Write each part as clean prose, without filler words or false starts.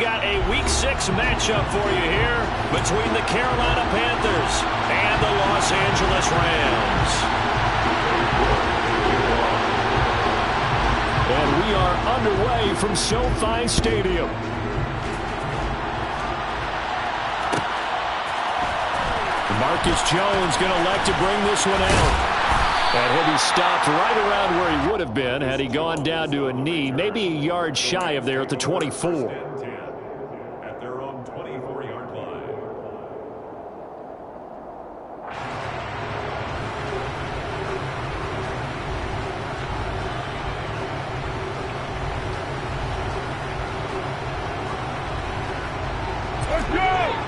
got a Week 6 matchup for you here between the Carolina Panthers and the Los Angeles Rams. And we are underway from SoFi Stadium. Marcus Jones going to elect to bring this one out. And he'll be stopped right around where he would have been had he gone down to a knee, maybe a yard shy of there at the 24. At their own 24-yard line. Let's go!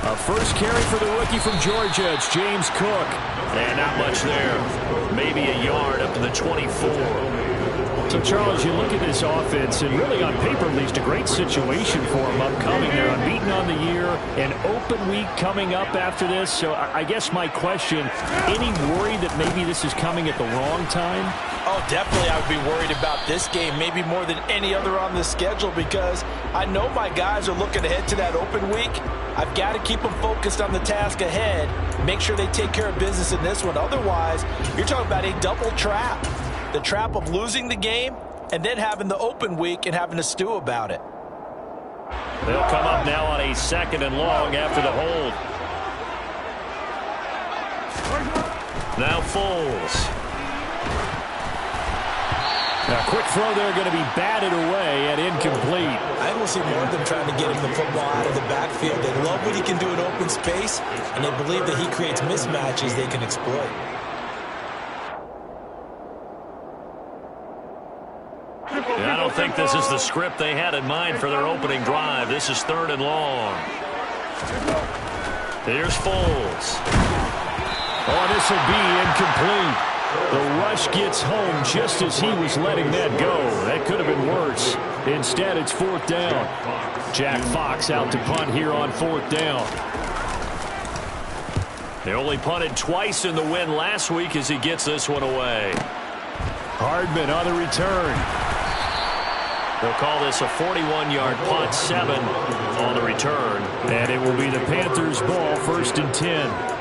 A first carry for the rookie from Georgia. It's James Cook. And not much there. Maybe a yard up to the 24. So, Charles, you look at this offense, and really on paper, at least, a great situation for them upcoming. They're unbeaten on the year, an open week coming up after this. So I guess my question, any worry that maybe this is coming at the wrong time? Oh, definitely I would be worried about this game, maybe more than any other on the schedule, because I know my guys are looking ahead to that open week. I've got to keep them focused on the task ahead, make sure they take care of business in this one. Otherwise, you're talking about a double trap. The trap of losing the game and then having the open week and having to stew about it. They'll come up now on a 2nd and long after the hold. Now Foles. A quick throw there going to be batted away and incomplete. I will see more of them trying to get him the football out of the backfield. They love what he can do in open space, and they believe that he creates mismatches they can exploit. I don't think this is the script they had in mind for their opening drive. This is 3rd and long. Here's Foles. Oh, this will be incomplete. The rush gets home just as he was letting that go. That could have been worse. Instead, it's 4th down. Jack Fox out to punt here on 4th down. They only punted twice in the win last week as he gets this one away. Hardman on the return. They'll call this a 41-yard punt, 7 on the return. And it will be the Panthers' ball, 1st and 10.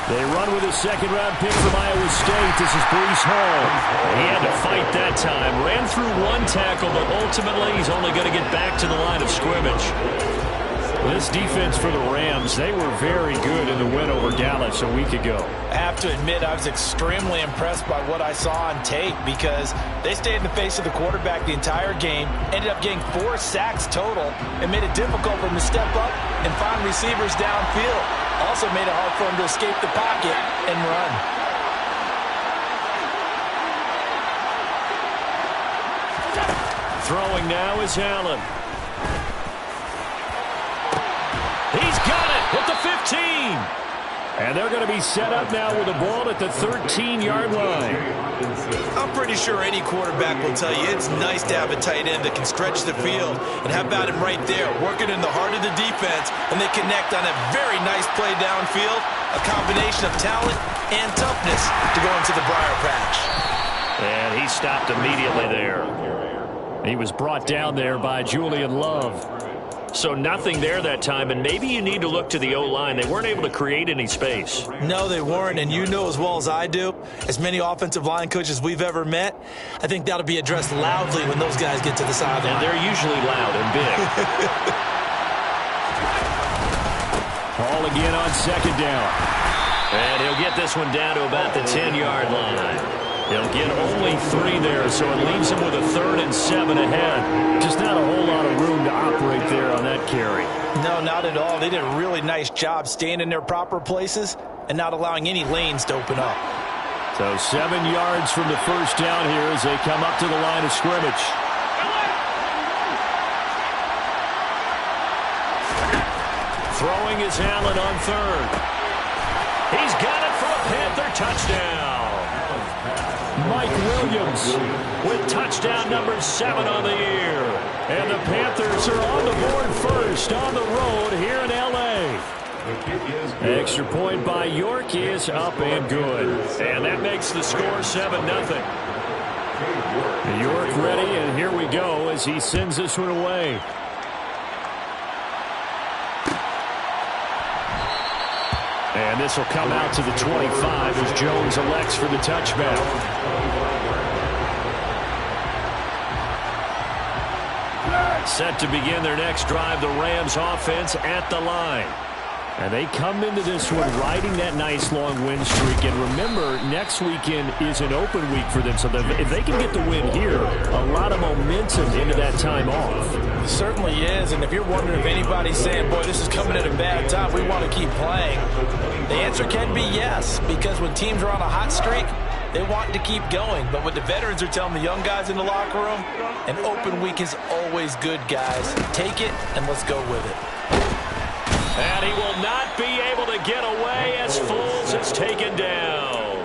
They run with a 2nd-round pick from Iowa State. This is Breece Hall. He had to fight that time. Ran through one tackle, but ultimately he's only going to get back to the line of scrimmage. This defense for the Rams, they were very good in the win over Dallas a week ago. I have to admit, I was extremely impressed by what I saw on tape because they stayed in the face of the quarterback the entire game, ended up getting 4 sacks total, and made it difficult for him to step up and find receivers downfield. Also made it hard for him to escape the pocket and run. Throwing now is Allen. He's got it at the 15. And they're going to be set up now with the ball at the 13-yard line. I'm pretty sure any quarterback will tell you it's nice to have a tight end that can stretch the field. And how about him right there, working in the heart of the defense, and they connect on a very nice play downfield, a combination of talent and toughness to go into the briar patch. And he stopped immediately there. He was brought down there by Julian Love. So nothing there that time, and maybe you need to look to the O-line. They weren't able to create any space. No, they weren't, and you know as well as I do, as many offensive line coaches we've ever met, I think that'll be addressed loudly when those guys get to the sideline. And they're usually loud and big. Hall again on 2nd down. And he'll get this one down to about the 10-yard line. He'll get only 3 there, so it leaves him with a 3rd and 7 ahead. Just not a whole lot of room to operate there on that carry. No, not at all. They did a really nice job staying in their proper places and not allowing any lanes to open up. So 7 yards from the first down here as they come up to the line of scrimmage. Throwing is Allen on third. He's got it for a Panther touchdown. Mike Williams with touchdown number 7 on the year. And the Panthers are on the board first on the road here in L.A. Extra point by York is up and good. And that makes the score 7-0. York ready, and here we go as he sends this one away. And this will come out to the 25 as Jones elects for the touchback. Set to begin their next drive, the Rams offense at the line. And they come into this one riding that nice long win streak. And remember, next weekend is an open week for them. So if they can get the win here, a lot of momentum into that time off. It certainly is. And if you're wondering if anybody's saying, boy, this is coming at a bad time, we want to keep playing, the answer can be yes. Because when teams are on a hot streak, they want to keep going. But what the veterans are telling the young guys in the locker room, an open week is always good, guys. Take it and let's go with it. And he will not be able to get away as Foles is taken down.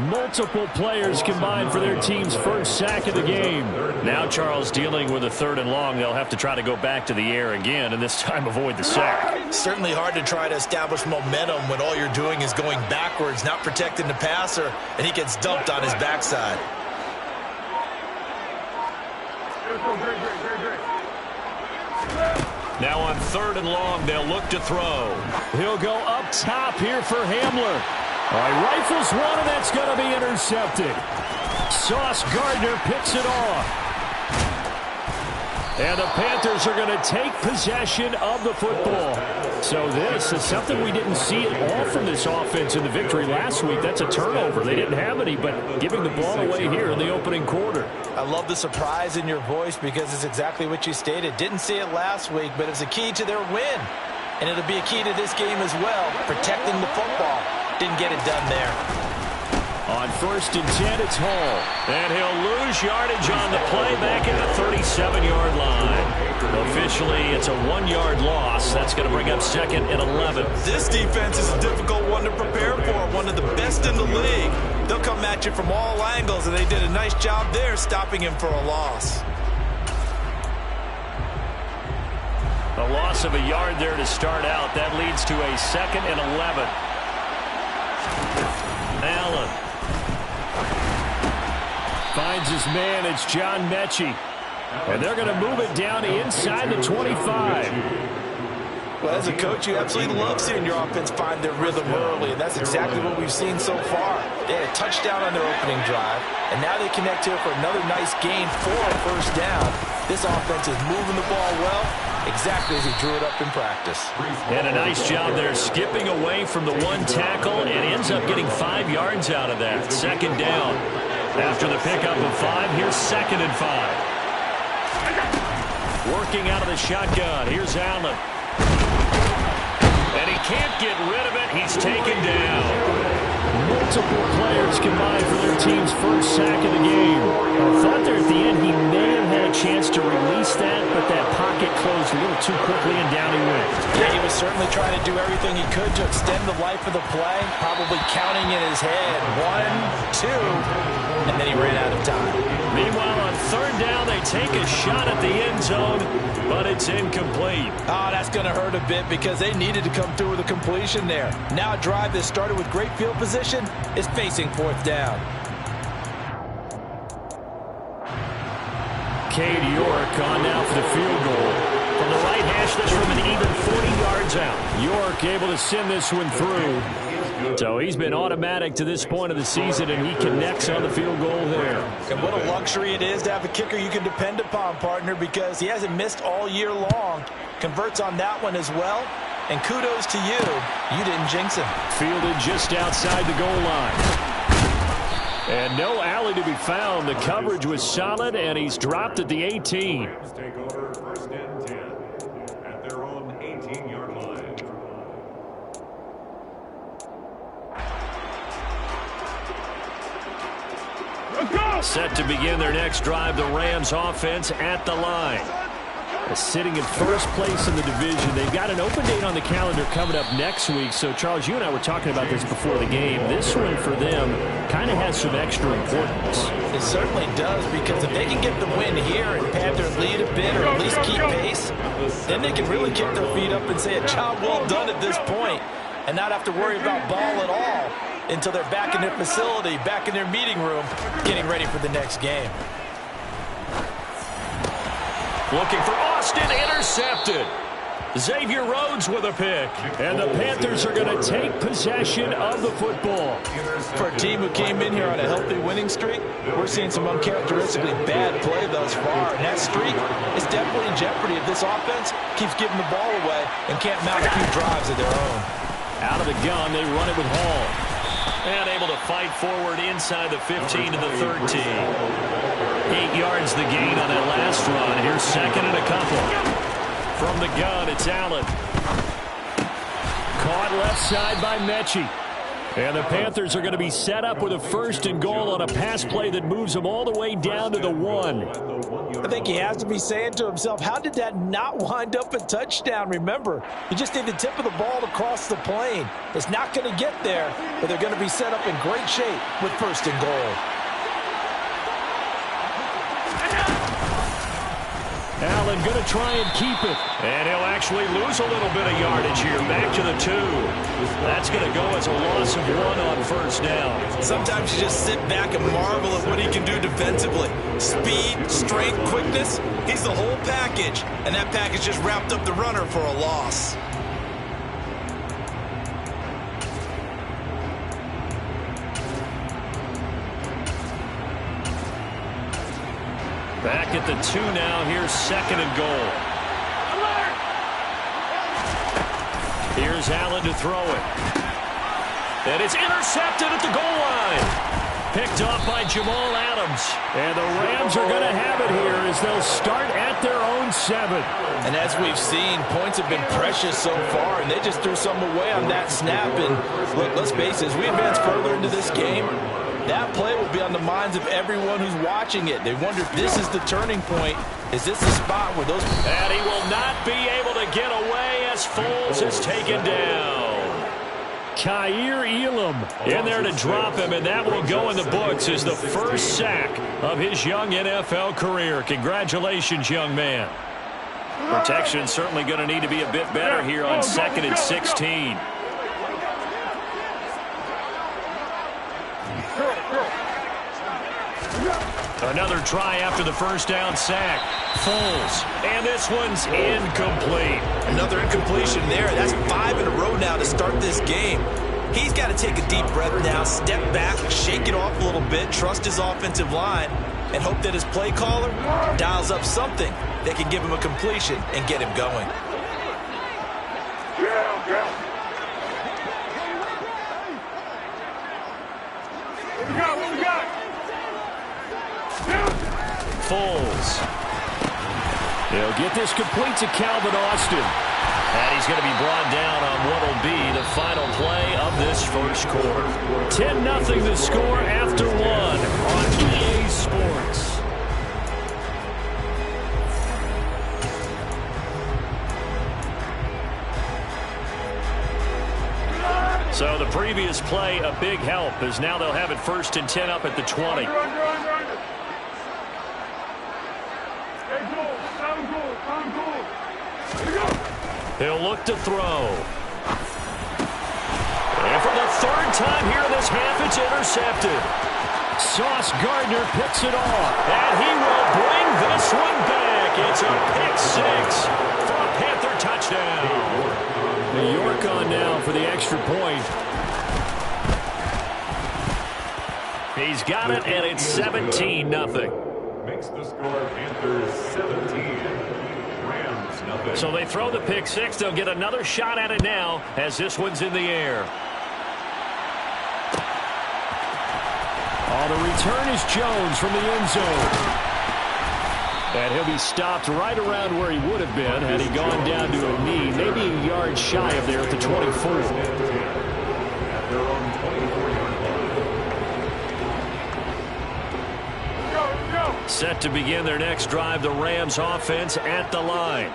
Multiple players combined for their team's first sack of the game. Now Charles dealing with a 3rd and long. They'll have to try to go back to the air again, and this time avoid the sack. Certainly hard to try to establish momentum when all you're doing is going backwards, not protecting the passer, and he gets dumped on his backside. Now on 3rd and long, they'll look to throw. He'll go up top here for Hamler. All right, rifles one, and that's going to be intercepted. Sauce Gardner picks it off. And the Panthers are going to take possession of the football. So this is something we didn't see at all from this offense in the victory last week. That's a turnover. They didn't have any, but giving the ball away here in the opening quarter. I love the surprise in your voice because it's exactly what you stated. Didn't see it last week, but it's a key to their win. And it'll be a key to this game as well, protecting the football. Didn't get it done there. On 1st and 10, it's Hall. And he'll lose yardage on the play back at the 37-yard line. Officially, it's a 1-yard loss. That's going to bring up 2nd and 11. This defense is a difficult one to prepare for, one of the best in the league. They'll come at you from all angles, and they did a nice job there stopping him for a loss. A loss of a yard there to start out. That leads to a 2nd and 11. Allen finds his man. It's John Mechie. And they're going to move it down inside the 25. Well, as a coach, you absolutely love seeing your offense find their rhythm early, and that's exactly what we've seen so far. They had a touchdown on their opening drive, and now they connect here for another nice gain for a 1st down. This offense is moving the ball well, exactly as he drew it up in practice. And a nice job there skipping away from the 1 tackle and ends up getting 5 yards out of that. 2nd down. After the pickup of 5, here's 2nd and 5. Working out of the shotgun. Here's Allen. And he can't get rid of it. He's taken down. Multiple players combined for their team's first sack of the game. I thought there at the end he may have had a chance to release that, but that pocket closed a little too quickly and down he went. Yeah, he was certainly trying to do everything he could to extend the life of the play, probably counting in his head 1, 2, and then he ran out of time. Meanwhile, on 3rd down, they take a shot at the end zone, but it's incomplete. Oh, that's going to hurt a bit because they needed to come through with a completion there. Now a drive that started with great field position is facing 4th down. Cade York on now for the field goal. From the right hash, this from an even 40 yards out. York able to send this one through. So he's been automatic to this point of the season, and he connects on the field goal there. And what a luxury it is to have a kicker you can depend upon, partner, because he hasn't missed all year long. Converts on that one as well. And kudos to you. You didn't jinx him. Fielded just outside the goal line. And no alley to be found. The coverage was solid, and he's dropped at the 18. Take over 1st and 10 at their own 18-yard line. Set to begin their next drive, the Rams offense at the line. Sitting in first place in the division. They've got an open date on the calendar coming up next week. So, Charles, you and I were talking about this before the game. This one for them kind of has some extra importance. It certainly does, because if they can get the win here and pad their lead a bit or at least keep pace, then they can really kick their feet up and say a job well done at this point and not have to worry about ball at all until they're back in their facility, back in their meeting room, getting ready for the next game. Looking for Austin, intercepted. Xavier Rhodes with a pick. And the Panthers are going to take possession of the football. For a team who came in here on a healthy winning streak, we're seeing some uncharacteristically bad play thus far. And that streak is definitely in jeopardy if this offense keeps giving the ball away and can't mount a few drives of their own. Out of the gun, they run it with Hall. And able to fight forward inside the 15 to the 13. 8 yards the gain on that last run. Here's second and a couple. From the gun, it's Allen. Caught left side by Mechie. And the Panthers are going to be set up with a first and goal on a pass play that moves them all the way down to the 1. I think he has to be saying to himself, how did that not wind up a touchdown? Remember, you just need the tip of the ball to cross the plane. It's not going to get there, but they're going to be set up in great shape with first and goal. Allen going to try and keep it. And he'll actually lose a little bit of yardage here. Back to the 2. That's going to go as a loss of 1 on first down. Sometimes you just sit back and marvel at what he can do defensively. Speed, strength, quickness. He's the whole package. And that package just wrapped up the runner for a loss. Back at the 2 now. Here's second and goal. Here's Allen to throw it. And it's intercepted at the goal line. Picked off by Jamal Adams. And the Rams are going to have it here as they'll start at their own 7. And as we've seen, points have been precious so far, and they just threw some away on that snap. And look, let's face it, as we advance further into this game, that play will be on the minds of everyone who's watching it. They wonder if this is the turning point. Is this the spot where those... And he will not be able to get away as Foles is taken down. Kaiir Elam in there to drop him, and that will go in the books as the first sack of his young NFL career. Congratulations, young man. Protection certainly going to need to be a bit better here on 2nd and 16. Another try after the first down sack. Foles. And this one's incomplete. Another incompletion there. That's 5 in a row now to start this game. He's got to take a deep breath now, step back, shake it off a little bit, trust his offensive line, and hope that his play caller dials up something that can give him a completion and get him going. What we got? Foles. He'll get this complete to Calvin Austin. And he's going to be brought down on what will be the final play of this first quarter. 10-0 the score after 1 on EA Sports. So the previous play, a big help, as now they'll have it 1st and 10 up at the 20. He'll look to throw. And for the 3rd time here in this half, it's intercepted. Sauce Gardner picks it off. And he will bring this one back. It's a pick 6 for a Panther touchdown. New York on now for the extra point. He's got it, and it's 17-0. Makes the score Panthers 17. Rams nothing. So they throw the pick 6. They'll get another shot at it now as this one's in the air. Oh, the return is Jones from the end zone. And he'll be stopped right around where he would have been had he gone down to a knee, maybe a yard shy of there at the 24. At their own 24-yard line. Go, go. Set to begin their next drive, the Rams offense at the line.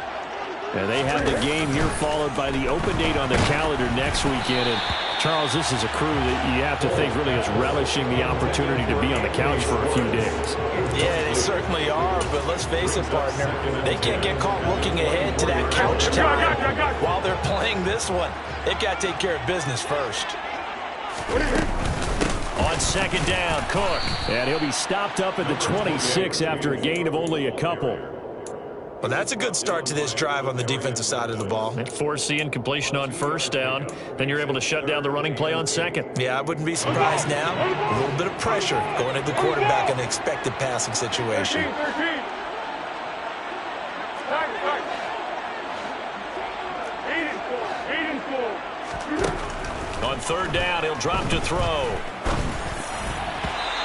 And they have the game here followed by the open date on the calendar next weekend. And Charles, this is a crew that you have to think really is relishing the opportunity to be on the couch for a few days. Yeah, they certainly are, but let's face it, partner, they can't get caught looking ahead to that couch time while they're playing this one. They've got to take care of business first. On second down, Cook. And he'll be stopped up at the 26 after a gain of only a couple. Well, that's a good start to this drive on the defensive side of the ball. Force the incompletion on first down. Then you're able to shut down the running play on second. Yeah, I wouldn't be surprised now. A little bit of pressure going at the quarterback in an expected passing situation. On third down, he'll drop to throw.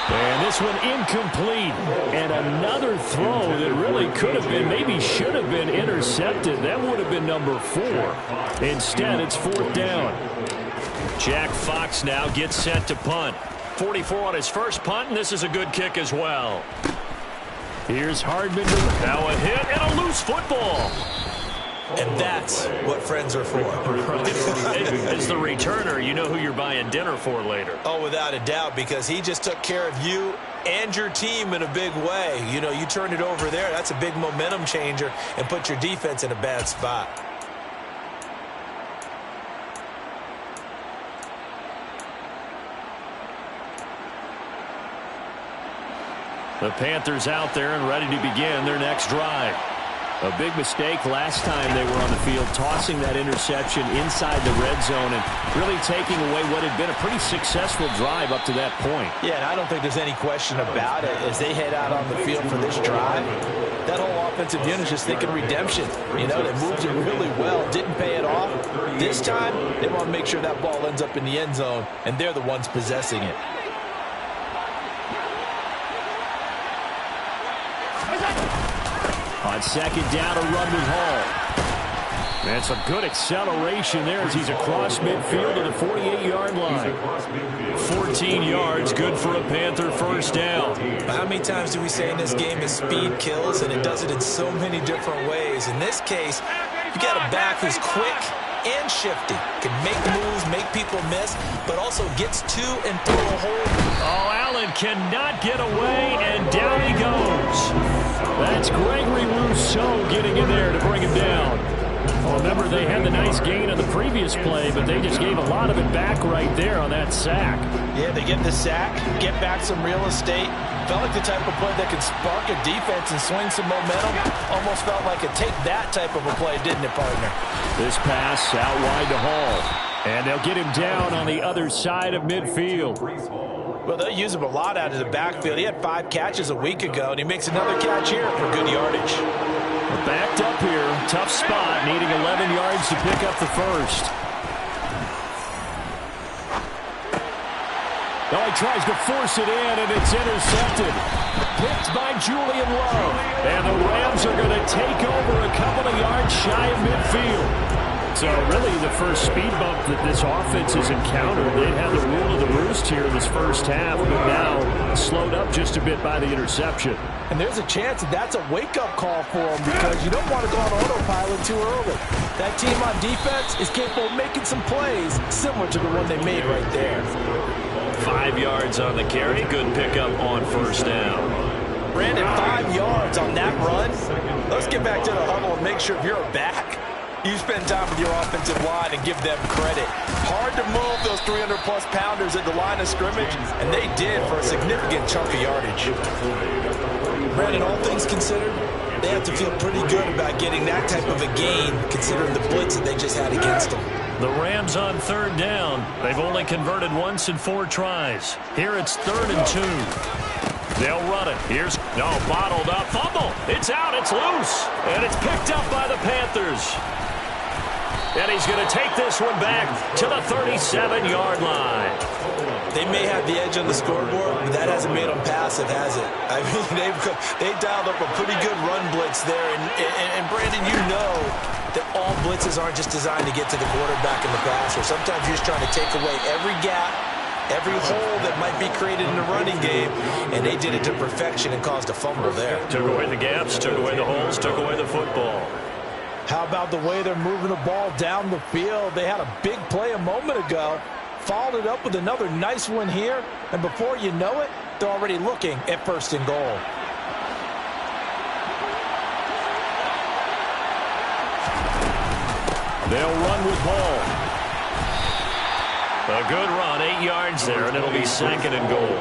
And this one incomplete. And another throw that really could have been, maybe should have been intercepted. That would have been number 4. Instead, it's fourth down. Jack Fox now gets set to punt. 44 on his first punt, and this is a good kick as well. Here's Hardman. Now a hit and a loose football. And that's what friends are for. As the returner, you know who you're buying dinner for later. Oh, without a doubt, because he just took care of you and your team in a big way. You know, you turn it over there, that's a big momentum changer and put your defense in a bad spot. The Panthers out there and ready to begin their next drive. A big mistake last time they were on the field, tossing that interception inside the red zone and really taking away what had been a pretty successful drive up to that point. Yeah, and I don't think there's any question about it. As they head out on the field for this drive, that whole offensive unit is just thinking redemption. You know, they moved it really well, didn't pay it off. This time, they want to make sure that ball ends up in the end zone, and they're the ones possessing it. On second down, a run with Hall. That's a good acceleration there as he's across midfield to the 48-yard line. 14 yards, good for a Panther first down. How many times do we say in this game that speed kills, and it does it in so many different ways? In this case, you got a back who's quick and shifty, can make moves, make people miss, but also gets to and through a hole. Oh, Allen cannot get away, and down he goes. That's Gregory Rousseau getting in there to bring him down. Well, remember, they had the nice gain on the previous play, but they just gave a lot of it back right there on that sack. Yeah, they get the sack, get back some real estate. Felt like the type of play that could spark a defense and swing some momentum. Almost felt like a take that type of a play, didn't it, partner? This pass out wide to Hall. And they'll get him down on the other side of midfield. Well, they'll use him a lot out of the backfield. He had 5 catches a week ago, and he makes another catch here for good yardage. Backed up here, tough spot, needing 11 yards to pick up the first. Oh, he tries to force it in, and it's intercepted. Picked by Julian Love. And the Rams are going to take over a couple of yards shy of midfield. So really the first speed bump that this offense has encountered. They had the rule of the roost here in this first half, but now slowed up just a bit by the interception. And there's a chance that that's a wake-up call for them because you don't want to go on autopilot too early. That team on defense is capable of making some plays similar to the one they made right there. 5 yards on the carry. Good pickup on first down. Brandon, 5 yards on that run. Let's get back to the huddle and make sure if you're back, you spend time with your offensive line and give them credit. Hard to move those 300-plus pounders at the line of scrimmage, and they did for a significant chunk of yardage. Brandon, all things considered, they have to feel pretty good about getting that type of a gain, considering the blitz that they just had against them. The Rams on third down. They've only converted once in 4 tries. Here it's 3rd and 2. They'll run it. Here's bottled up. Fumble. It's out. It's loose. And it's picked up by the Panthers. And he's going to take this one back to the 37-yard line. They may have the edge on the scoreboard, but that hasn't made them passive, has it? I mean, they've dialed up a pretty good run blitz there. And Brandon, you know that all blitzes aren't just designed to get to the quarterback and the passer. Sometimes you're just trying to take away every gap every hole that might be created in the running game, and they did it to perfection and caused a fumble there. Took away the gaps, took away the holes, took away the football. How about the way they're moving the ball down the field? They had a big play a moment ago, followed it up with another nice one here, and before you know it, they're already looking at 1st and goal. They'll run with ball. A good run, 8 yards there, and it'll be 2nd and goal.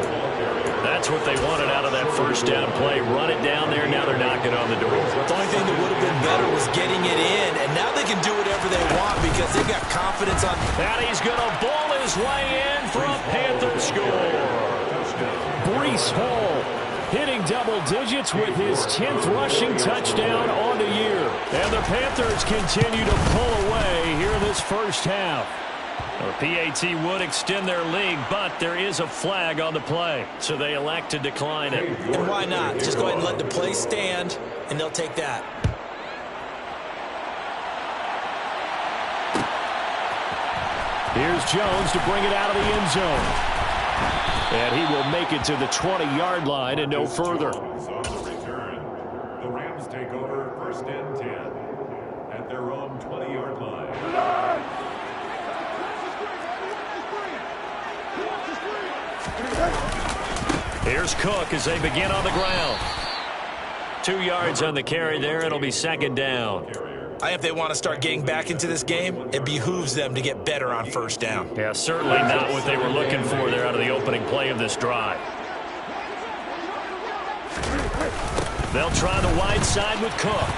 That's what they wanted out of that 1st down play. Run it down there, now they're knocking on the door. The only thing that would have been better was getting it in, and now they can do whatever they want because they've got confidence on. And he's going to ball his way in for a Panther score. Breece Hall hitting double digits with his 10th rushing touchdown on the year. And the Panthers continue to pull away here in this 1st half. The PAT would extend their lead, but there is a flag on the play, so they elect to decline it. And why not? Just go ahead and let the play stand, and they'll take that. Here's Jones to bring it out of the end zone. And he will make it to the 20-yard line and no further. On the return, the Rams take over 1st and 10 at their own 20-yard line. Here's Cook as they begin on the ground. 2 yards on the carry there. It'll be 2nd down. If they want to start getting back into this game, it behooves them to get better on 1st down. Yeah, certainly not what they were looking for there out of the opening play of this drive. They'll try the wide side with Cook.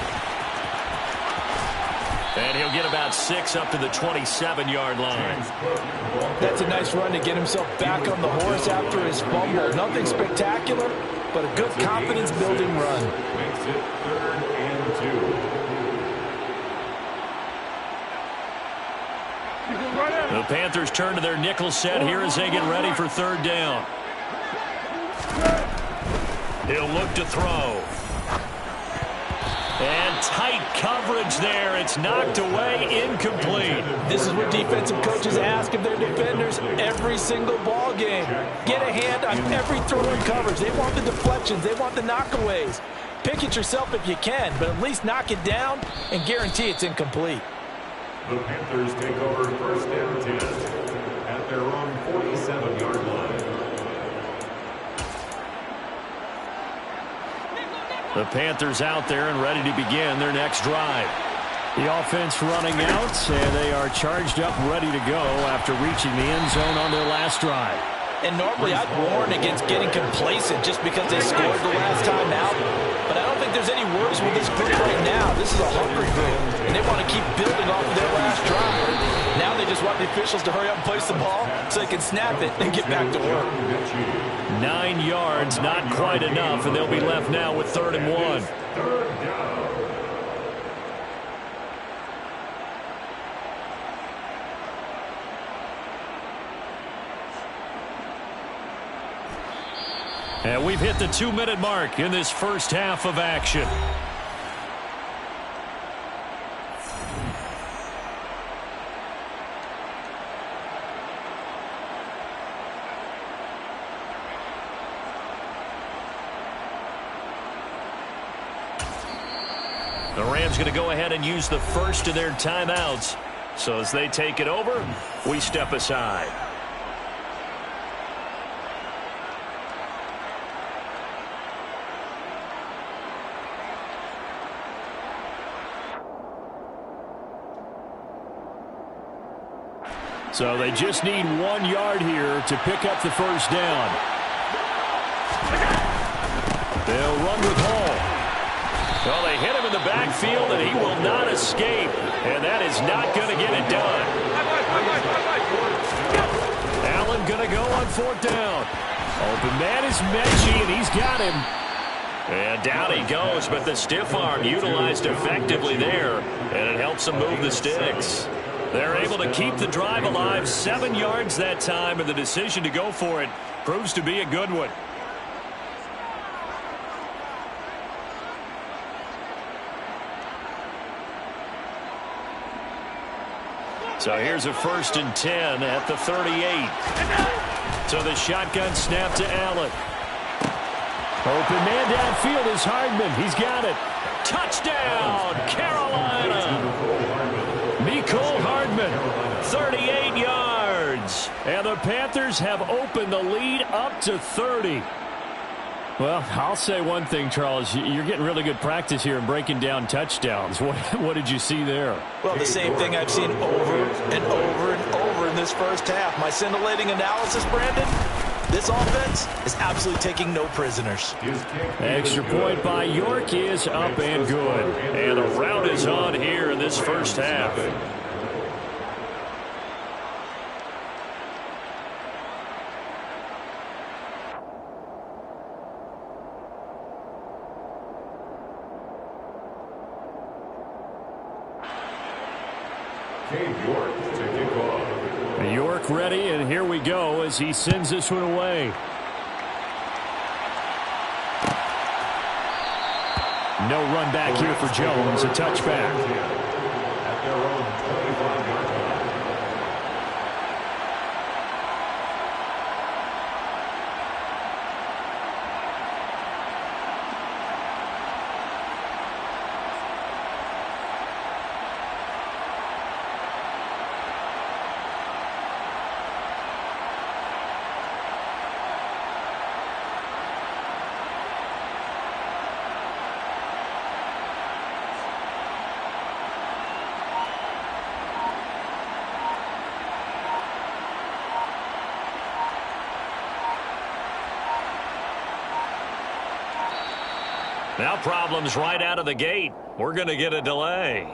And he'll get about 6 up to the 27-yard line. That's a nice run to get himself back on the horse after his fumble. Nothing spectacular, but a good confidence-building run. Makes it 3rd and 2. The Panthers turn to their nickel set here as they get ready for 3rd down. He'll look to throw. And tight coverage there. It's knocked away, incomplete. This is what defensive coaches ask of their defenders every single ball game. Get a hand on every throw in coverage. They want the deflections. They want the knockaways. Pick it yourself if you can, but at least knock it down and guarantee it's incomplete. The Panthers take over 1st and 10 at their own 47-yard line. The Panthers out there and ready to begin their next drive. The offense running out, and they are charged up, ready to go after reaching the end zone on their last drive. And normally I'd warn against getting complacent just because they scored the last time out. But I don't think there's any worries with this group right now. This is a hungry group, and they want to keep building off of their last drive. Now they just want the officials to hurry up and place the ball so they can snap it and get back to work. 9 yards, not quite enough, and they'll be left now with 3rd and 1. 3rd down. And we've hit the 2-minute mark in this 1st half of action. The Rams going to go ahead and use the first of their timeouts. So as they take it over, we step aside. So they just need 1 yard here to pick up the 1st down. They'll run with Hall. Well, they hit him in the backfield, and he will not escape. And that is not going to get it done. Allen going to go on 4th down. Open man is Mechie, and he's got him. And down he goes, but the stiff arm utilized effectively there, and it helps him move the sticks. They're able to keep the drive alive, 7 yards that time, and the decision to go for it proves to be a good one. So here's a 1st and 10 at the 38. So the shotgun snap to Allen. Open man downfield is Hardman. He's got it. Touchdown, Carolina. Mecole Hardman, 38 yards. And the Panthers have opened the lead up to 30. Well, I'll say one thing, Charles. You're getting really good practice here in breaking down touchdowns. What did you see there? Well, the same thing I've seen over and over and over in this first half. My scintillating analysis, Brandon, this offense is absolutely taking no prisoners. Extra point by York is up and good. And a rout is on here in this first half. York ready, and here we go as he sends this one away. No run back here for Jones, a touchback. At their own 25-yard line. Now problems right out of the gate. We're going to get a delay.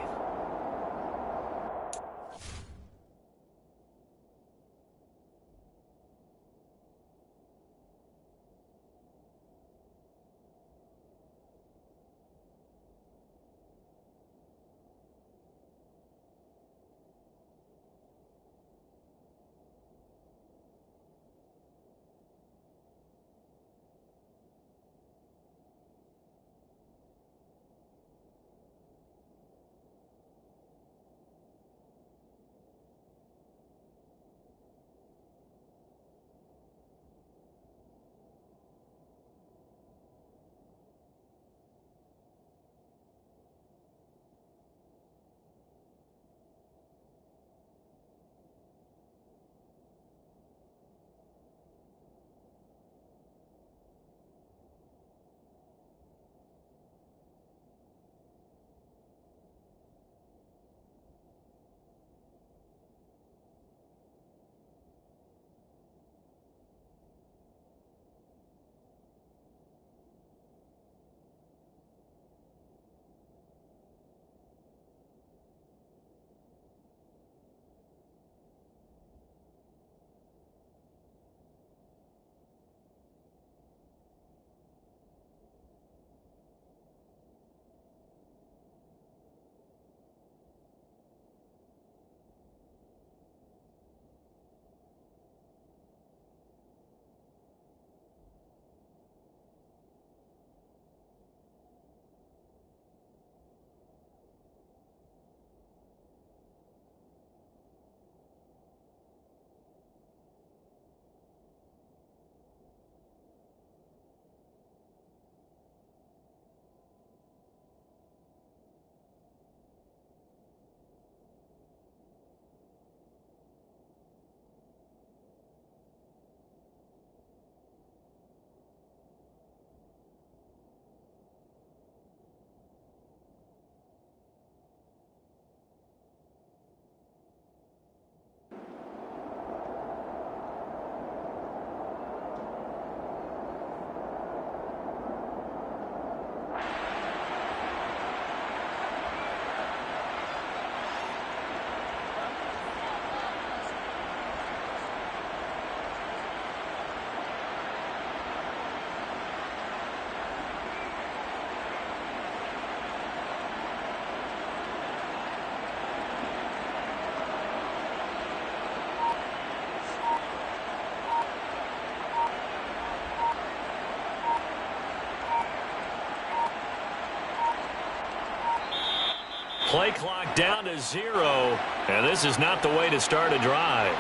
Play clock down to 0, and this is not the way to start a drive.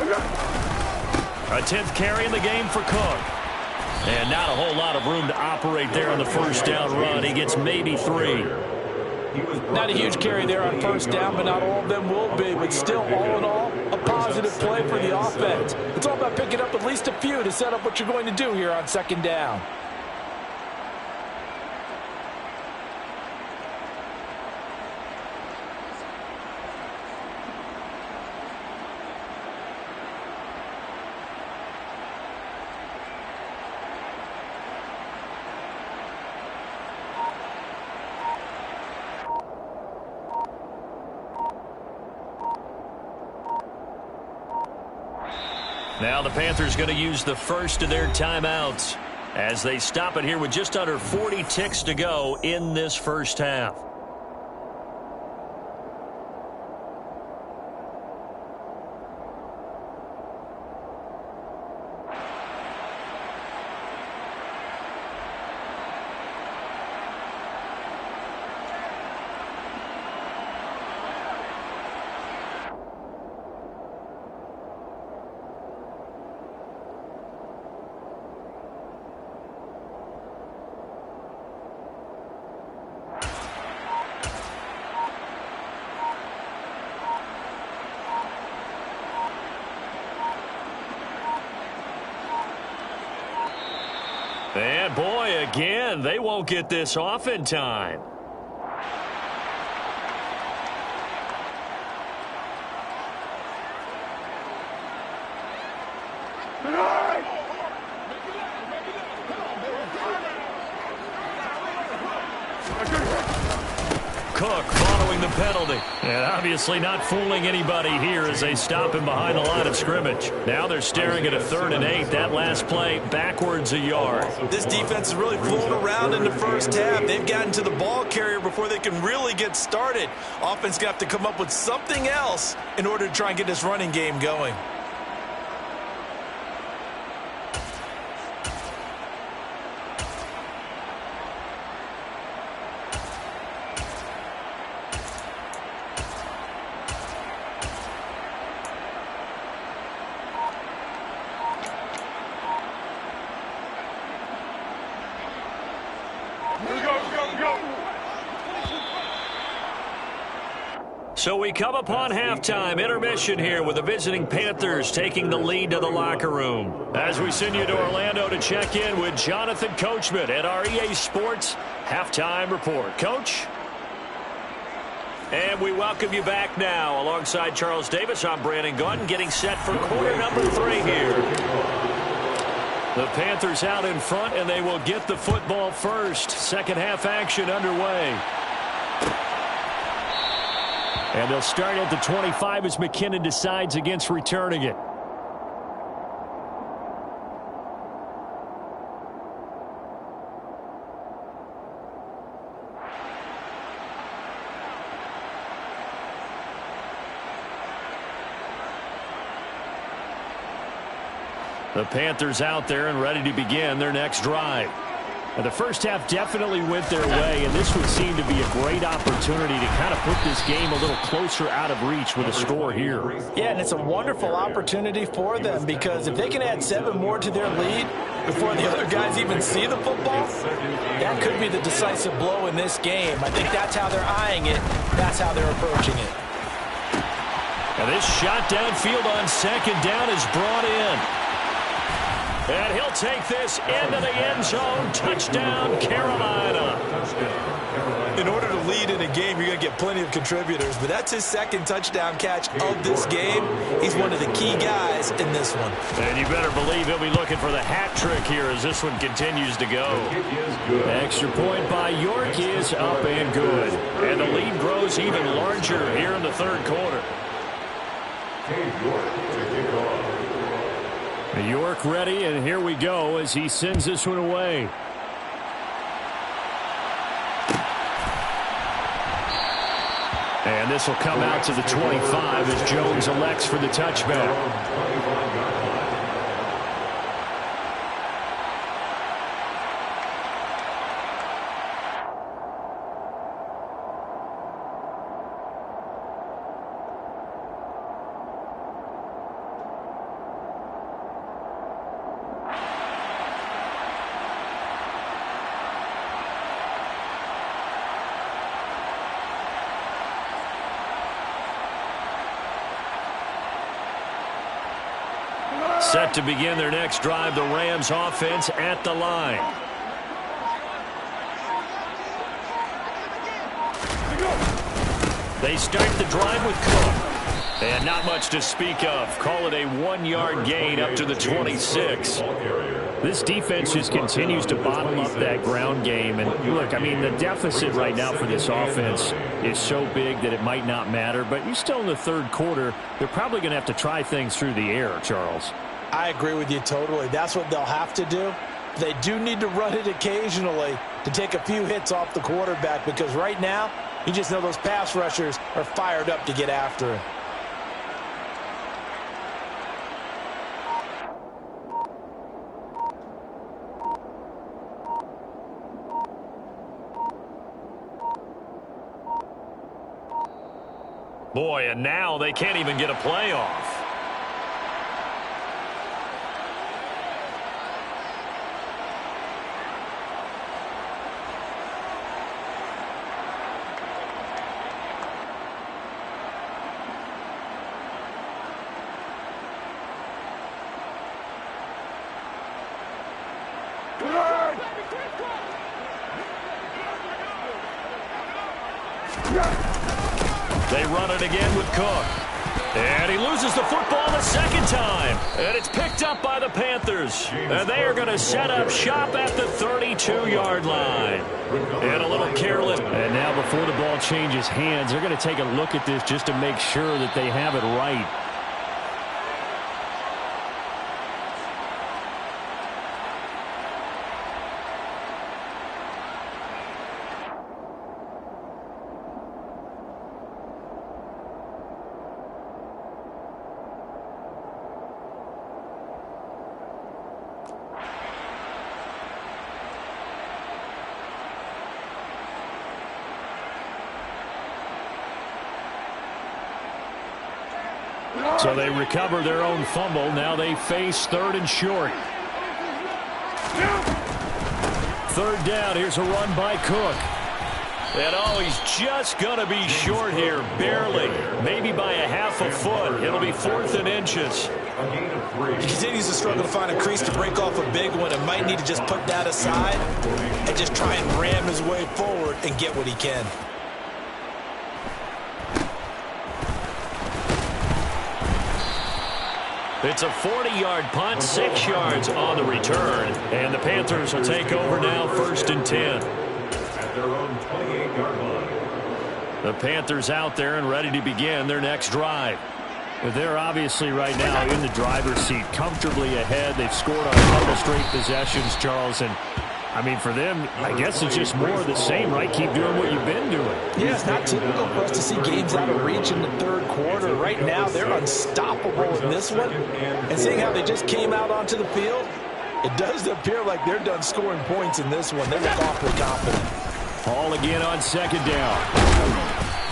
A 10th carry in the game for Cook. And not a whole lot of room to operate there on the first down run. He gets maybe 3. Not a huge carry there on first down, but not all of them will be. But still, all in all, a positive play for the offense. It's all about picking up at least a few to set up what you're going to do here on second down. Now the Panthers going to use the first of their timeouts as they stop it here with just under 40 ticks to go in this first half. And boy, again, they won't get this off in time. Cook following the penalty. And obviously not fooling anybody here as they stop him behind the line of scrimmage. Now they're staring at a 3rd and 8. That last play backwards a yard. This defense is really flown around in the first half. They've gotten to the ball carrier before they can really get started. Offense going to have to come up with something else in order to try and get this running game going. So we come upon halftime intermission here with the visiting Panthers taking the lead to the locker room. As we send you to Orlando to check in with Jonathan Coachman at our EA Sports Halftime Report. Coach? And we welcome you back now. Alongside Charles Davis, I'm Brandon Gautin, getting set for quarter number 3 here. The Panthers out in front, and they will get the football first. Second half action underway. And they'll start at the 25 as McKinnon decides against returning it. The Panthers out there and ready to begin their next drive. And the first half definitely went their way, and this would seem to be a great opportunity to kind of put this game a little closer out of reach with a score here. Yeah, and it's a wonderful opportunity for them because if they can add 7 more to their lead before the other guys even see the football, that could be the decisive blow in this game. I think that's how they're eyeing it. That's how they're approaching it. And this shot downfield on second down is brought in. And he'll take this into the end zone. Touchdown, Carolina. In order to lead in a game, you're going to get plenty of contributors, but that's his second touchdown catch of this game. He's one of the key guys in this one. And you better believe he'll be looking for the hat trick here as this one continues to go. Extra point by York is up and good. And the lead grows even larger here in the third quarter. York ready, and here we go as he sends this one away. And this will come out to the 25 as Jones elects for the touchback. Set to begin their next drive, the Rams offense at the line. They start the drive with Cook. And not much to speak of. Call it a 1-yard gain up to the 26. This defense just continues to bottle up that ground game. And look, I mean, the deficit right now for this offense is so big that it might not matter. But you're still in the third quarter. They're probably going to have to try things through the air, Charles. I agree with you totally. That's what they'll have to do. They do need to run it occasionally to take a few hits off the quarterback, because right now, you just know those pass rushers are fired up to get after him. Boy, and now they can't even get a play off. They run it again with Cook. And he loses the football the second time. And it's picked up by the Panthers. And they are going to set up shop at the 32-yard line. And a little careless. And now before the ball changes hands, they're going to take a look at this just to make sure that they have it right. So they recover their own fumble. Now they face third and short. Third down. Here's a run by Cook. And oh, he's just going to be short here. Barely. Maybe by a half a foot. It'll be 4th and inches. He continues to struggle to find a crease to break off a big one, and might need to just put that aside and just try and ram his way forward and get what he can. It's a 40-yard punt, 6 yards on the return. And the Panthers will take over now, 1st and 10. At their own 28-yard line. The Panthers out there and ready to begin their next drive. They're obviously right now in the driver's seat, comfortably ahead. They've scored on a couple straight possessions, Charles. And, I mean, for them, I guess it's just more of the same, right? Keep doing what you've been doing. Yeah, it's not typical for us to see games out of reach in the third quarter. Right now, they're unstoppable in this one. And seeing how they just came out onto the field, it does appear like they're done scoring points in this one. They look awfully confident. Hall again on second down.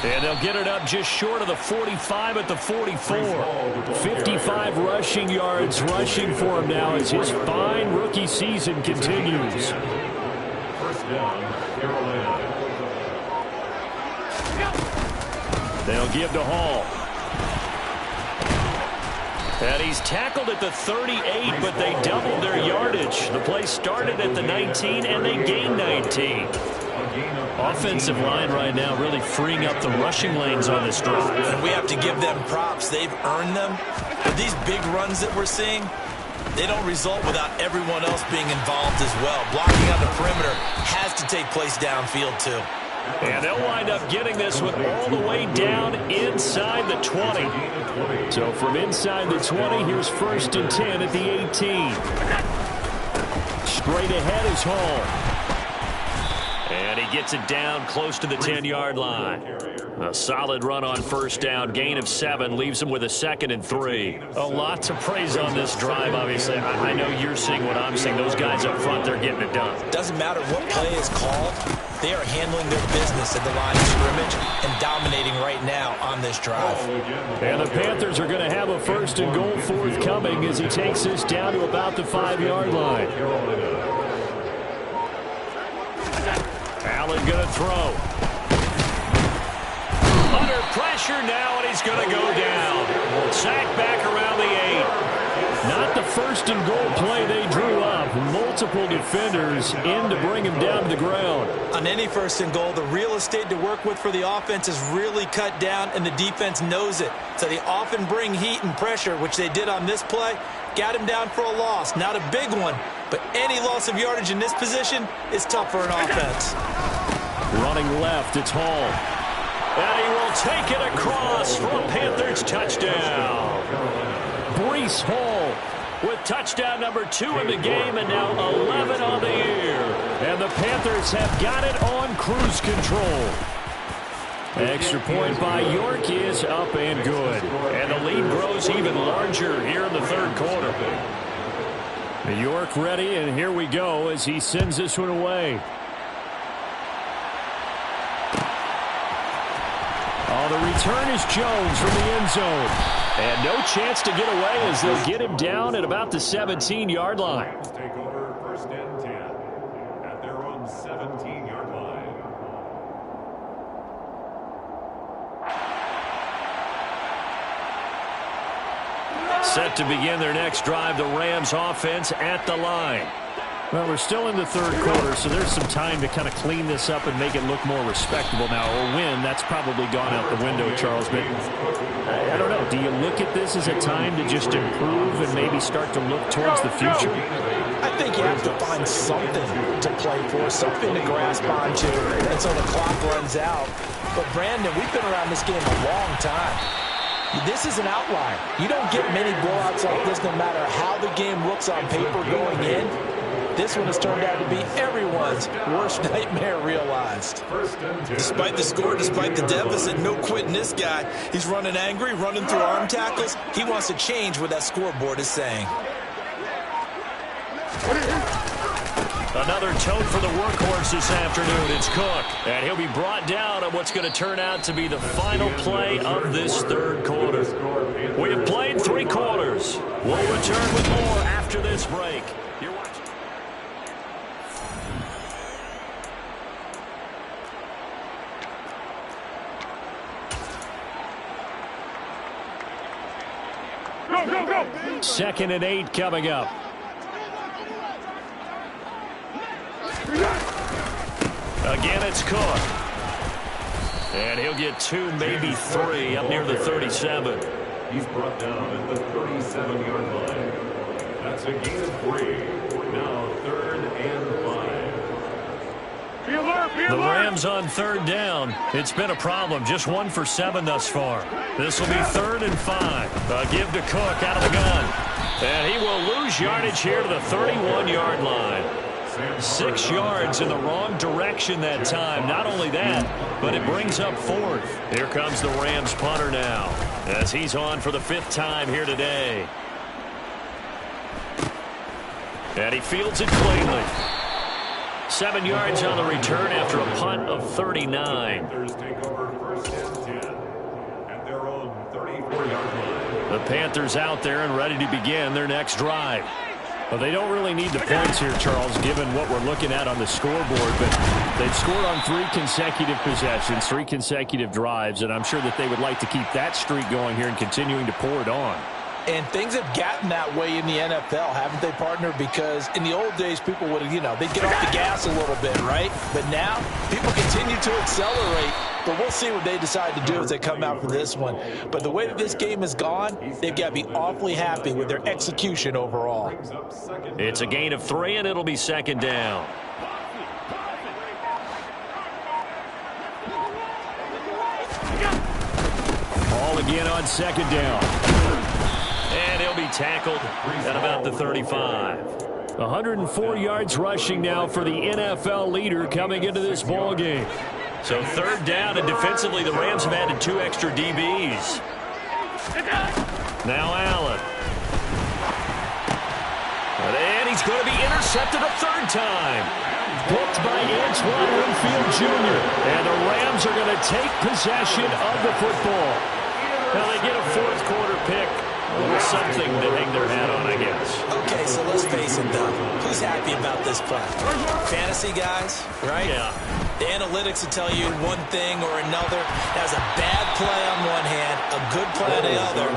And they'll get it up just short of the 45 at the 44. 55 rushing yards rushing for him now as his fine rookie season continues. First down, Carolina. They'll give to Hall. And he's tackled at the 38, but they doubled their yardage. The play started at the 19, and they gained 19. Offensive line right now really freeing up the rushing lanes on this drive. And we have to give them props. They've earned them. But these big runs that we're seeing, they don't result without everyone else being involved as well. Blocking on the perimeter has to take place downfield too. And they'll wind up getting this one all the way down inside the 20. So from inside the 20, here's 1st and 10 at the 18. Straight ahead is Hall. And he gets it down close to the 10-yard line. A solid run on first down. Gain of 7 leaves him with a 2nd and 3. A lot to praise on this drive, obviously. I know you're seeing what I'm seeing. Those guys up front, they're getting it done. Doesn't matter what play is called. They are handling their business at the line of scrimmage and dominating right now on this drive. And the Panthers are going to have a 1st and goal forthcoming as he takes this down to about the 5-yard line. Allen going to throw. Under pressure now, and he's going to go down. Sacked back around the 8. Not the first and goal play they drew up. Multiple defenders in to bring him down to the ground. On any first and goal, the real estate to work with for the offense is really cut down, and the defense knows it. So they often bring heat and pressure, which they did on this play. Got him down for a loss. Not a big one, but any loss of yardage in this position is tough for an offense. Running left, it's Hall. And he will take it across for a Panthers touchdown. Breece Hall with touchdown number 2 in the game, and now 11 on the year. And the Panthers have got it on cruise control. Extra point by York is up and good. And the lead grows even larger here in the third quarter. York ready, and here we go as he sends this one away. Oh, the return is Jones from the end zone. And no chance to get away as they'll get him down at about the 17-yard line. Take over first and 10 at their own 17-yard line. Set to begin their next drive, the Rams offense at the line. Well, we're still in the third quarter, so there's some time to kind of clean this up and make it look more respectable now. A win, that's probably gone out the window, Charles. But I don't know. Do you look at this as a time to just improve and maybe start to look towards the future? I think you have to find something to play for, something to grasp onto until the clock runs out. But, Brandon, we've been around this game a long time. This is an outlier. You don't get many blowouts like this no matter how the game looks on paper going in. This one has turned out to be everyone's worst nightmare realized. Despite the score, despite the deficit, no quitting this guy. He's running angry, running through arm tackles. He wants to change what that scoreboard is saying. Another tote for the workhorse this afternoon. It's Cook. And he'll be brought down on what's going to turn out to be the final play of this third quarter. We have played 3 quarters. We'll return with more after this break. You're watching. Second and 8 coming up. Again, it's Cook. And he'll get 2, maybe 3 up near the 37. He's brought down at the 37-yard line. That's a gain of 3. Now third and 5. The Rams on third down. It's been a problem. Just 1 for 7 thus far. This will be 3rd and 5. A give to Cook out of the gun. And he will lose yardage here to the 31-yard line. 6 yards in the wrong direction that time. Not only that, but it brings up 4th. Here comes the Rams punter now as he's on for the 5th time here today. And he fields it cleanly. 7 yards on the return after a punt of 39. Panthers take over first and 10 at their own 34-yard line. The Panthers out there and ready to begin their next drive. Well, they don't really need the points here, Charles, given what we're looking at on the scoreboard. But they've scored on 3 consecutive possessions, 3 consecutive drives, and I'm sure that they would like to keep that streak going here and continuing to pour it on. And things have gotten that way in the NFL, haven't they, partner? Because in the old days, people would, they'd get off the gas a little bit, right? But now, people continue to accelerate. But we'll see what they decide to do as they come out for this one. But the way that this game has gone, they've got to be awfully happy with their execution overall. It's a gain of 3, and it'll be 2nd down. Ball again on 2nd down. And he'll be tackled at about the 35. 104 yards rushing now for the NFL leader coming into this ball game. So 3rd down, and defensively the Rams have added 2 extra DBs. Now Allen. And he's going to be intercepted a 3rd time. Blocked by Antoine Winfield Jr. And the Rams are going to take possession of the football. Now they get a 4th quarter pick A little something to hang their hat on, I guess. Okay, so let's face it, though. Who's happy about this play? Fantasy guys, right? Yeah. The analytics will tell you one thing or another. That's a bad play on one hand, a good play on the other,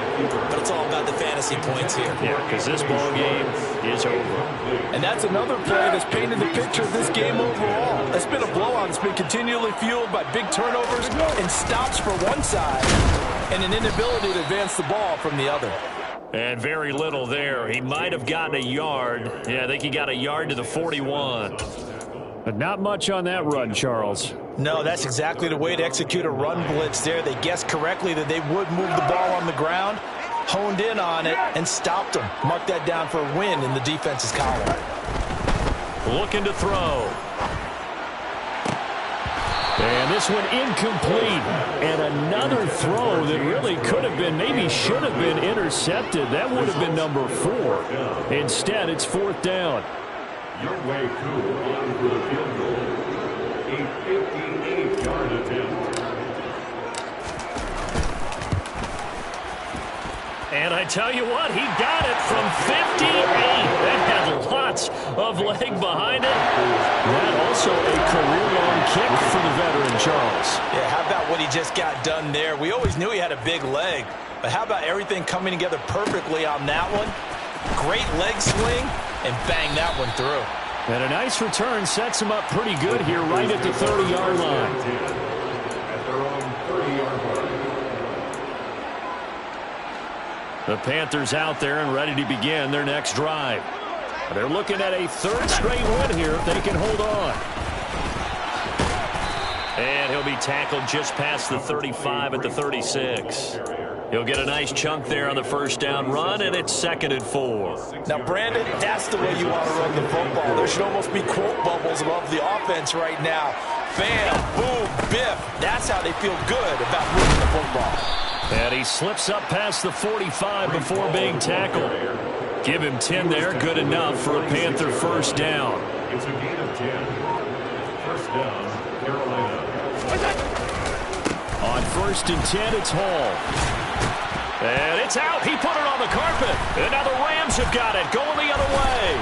but it's all about the fantasy points here. Yeah, because this ball game is over. And that's another play that's painted the picture of this game overall. It's been a blowout. It's been continually fueled by big turnovers and stops for one side and an inability to advance the ball from the other. And very little there. He might have gotten a yard. Yeah, I think he got a yard to the 41. But not much on that run, Charles. No, that's exactly the way to execute a run blitz there. They guessed correctly that they would move the ball on the ground, honed in on it, and stopped them. Mark that down for a win in the defense's column. Looking to throw. And this one incomplete. And another throw that really could have been, maybe should have been intercepted. That would have been number 4. Instead, it's 4th down. Your way to on for the field goal. A 58-yard attempt. And I tell you what, he got it from 58. That had lots of leg behind it. That also a career-long kick for the veteran, Charles. Yeah, how about what he just got done there? We always knew he had a big leg, but how about everything coming together perfectly on that one? Great leg swing, and bang that one through. And a nice return sets him up pretty good here right at the 30-yard line. At their own 30-yard line. The Panthers out there and ready to begin their next drive. They're looking at a 3rd straight win here if they can hold on. And he'll be tackled just past the 35 at the 36. He'll get a nice chunk there on the 1st down run, and it's 2nd and 4. Now, Brandon, that's the way you want to run the football. There should almost be quote bubbles above the offense right now. Bam, boom, biff. That's how they feel good about moving the football. And he slips up past the 45 before being tackled. Give him 10 there, good enough for a Panther 1st down. It's a gain of 10. 1st down, Carolina. On 1st and 10, it's Hall. And it's out. He put it on the carpet. And now the Rams have got it, going the other way.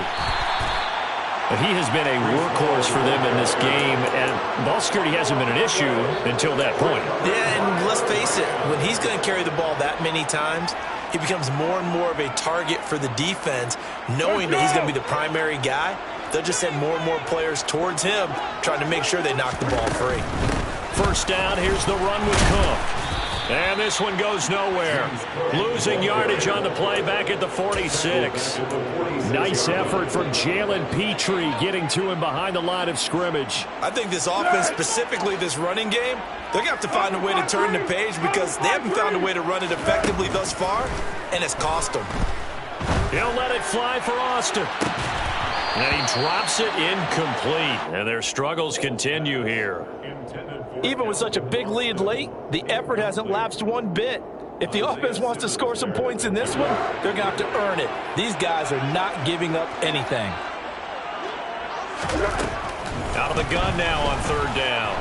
He has been a workhorse for them in this game, and ball security hasn't been an issue until that point. Yeah, and let's face it, when he's going to carry the ball that many times, he becomes more and more of a target for the defense, knowing that he's going to be the primary guy. They'll just send more and more players towards him, trying to make sure they knock the ball free. 1st down, here's the run with Cook. And this one goes nowhere. Losing yardage on the play back at the 46. Nice effort from Jalen Petrie getting to him behind the line of scrimmage. I think this offense, specifically this running game, they're going to have to find a way to turn the page because they haven't found a way to run it effectively thus far, and it's cost them. He'll let it fly for Austin. And he drops it incomplete. And their struggles continue here. Even with such a big lead late, the effort hasn't lapsed one bit. If the offense wants to score some points in this one, they're going to have to earn it. These guys are not giving up anything. Out of the gun now on 3rd down.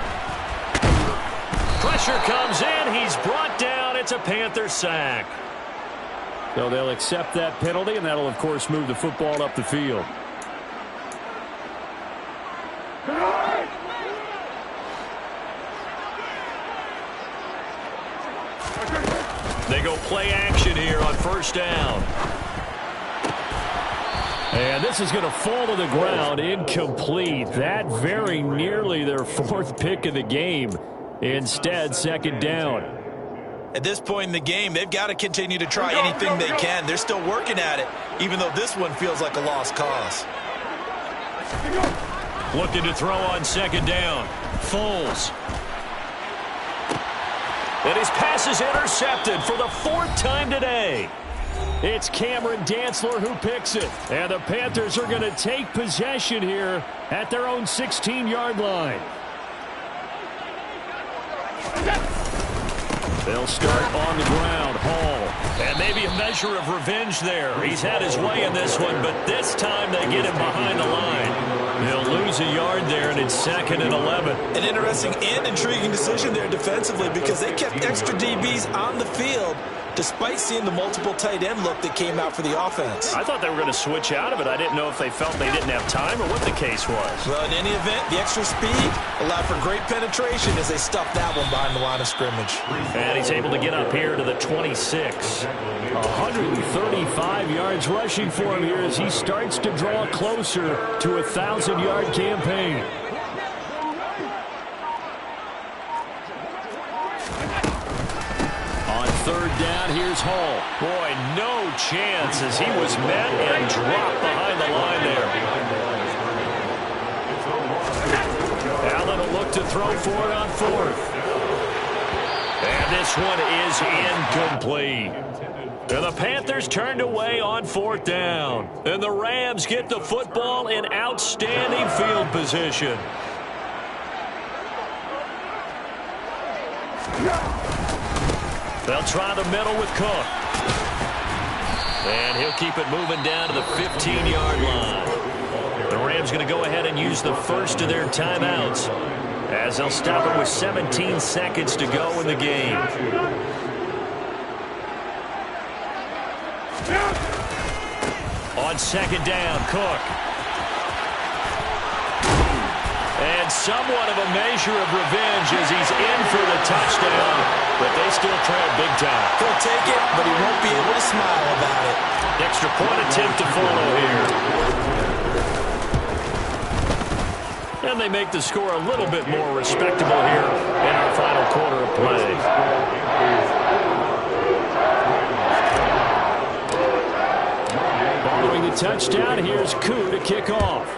Pressure comes in. He's brought down. It's a Panther sack. So they'll accept that penalty, and that'll, of course, move the football up the field. They go play action here on 1st down. And this is going to fall to the ground, incomplete. That very nearly their 4th pick of the game. Instead, 2nd down. At this point in the game, they've got to continue to try anything they can. They're still working at it, even though this one feels like a lost cause. Looking to throw on 2nd down. Foles. And his pass is intercepted for the 4th time today. It's Cameron Dantzler who picks it. And the Panthers are going to take possession here at their own 16-yard line. They'll start on the ground. Hall. And maybe a measure of revenge there. He's had his way in this one, but this time they get him behind the line. They'll lose a yard there, and it's 2nd and 11. An interesting and intriguing decision there defensively because they kept extra DBs on the field despite seeing the multiple tight end look that came out for the offense. I thought they were going to switch out of it. I didn't know if they felt they didn't have time or what the case was. Well, in any event, the extra speed allowed for great penetration as they stuffed that one behind the line of scrimmage. And he's able to get up here to the 26. 135 yards rushing for him here as he starts to draw closer to a 1,000-yard campaign. On third down, here's Hall. Boy, no chance as he was met and dropped behind the line there. Allen will look to throw for it on fourth. And this one is incomplete. And the Panthers turned away on fourth down. And the Rams get the football in outstanding field position. They'll try the middle with Cook. And he'll keep it moving down to the 15-yard line. The Rams going to go ahead and use the first of their timeouts as they'll stop it with 17 seconds to go in the game. On second down, Cook. And somewhat of a measure of revenge as he's in for the touchdown, but they still trail big time. He'll take it, but he won't be able to smile about it. Extra point attempt to follow here. And they make the score a little bit more respectable here in our final quarter of play. Following the touchdown, here's Koo to kick off.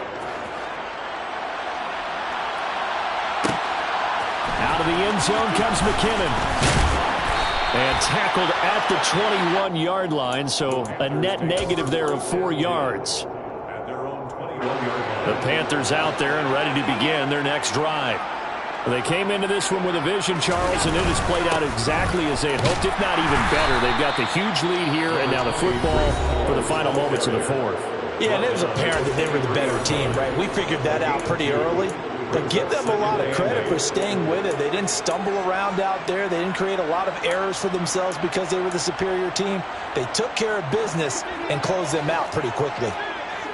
Out of the end zone comes McKinnon. And tackled at the 21-yard line, so a net negative there of 4 yards. The Panthers out there and ready to begin their next drive. They came into this one with a vision, Charles, and it has played out exactly as they had hoped, if not even better. They've got the huge lead here, and now the football for the final moments of the fourth. Yeah, and it was apparent that they were the better team, right? We figured that out pretty early. But give them a lot of credit for staying with it. They didn't stumble around out there. They didn't create a lot of errors for themselves because they were the superior team. They took care of business and closed them out pretty quickly.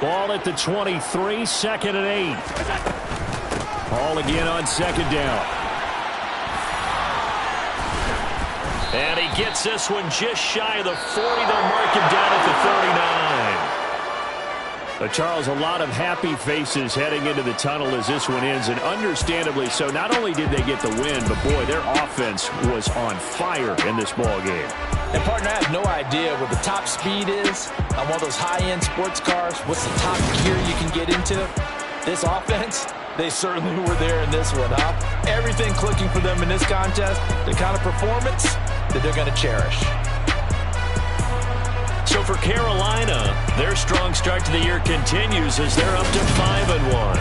Ball at the 23, second and 8. Ball again on second down. And he gets this one just shy of the 40. They'll mark him down at the 39. Charles, a lot of happy faces heading into the tunnel as this one ends, and understandably so. Not only did they get the win, but boy, their offense was on fire in this ball game. And partner, I have no idea what the top speed is on one of those high-end sports cars. What's the top gear you can get into? This offense, they certainly were there in this one, huh? Everything clicking for them in this contest, the kind of performance that they're going to cherish. So for Carolina, their strong start to the year continues as they're up to 5-1.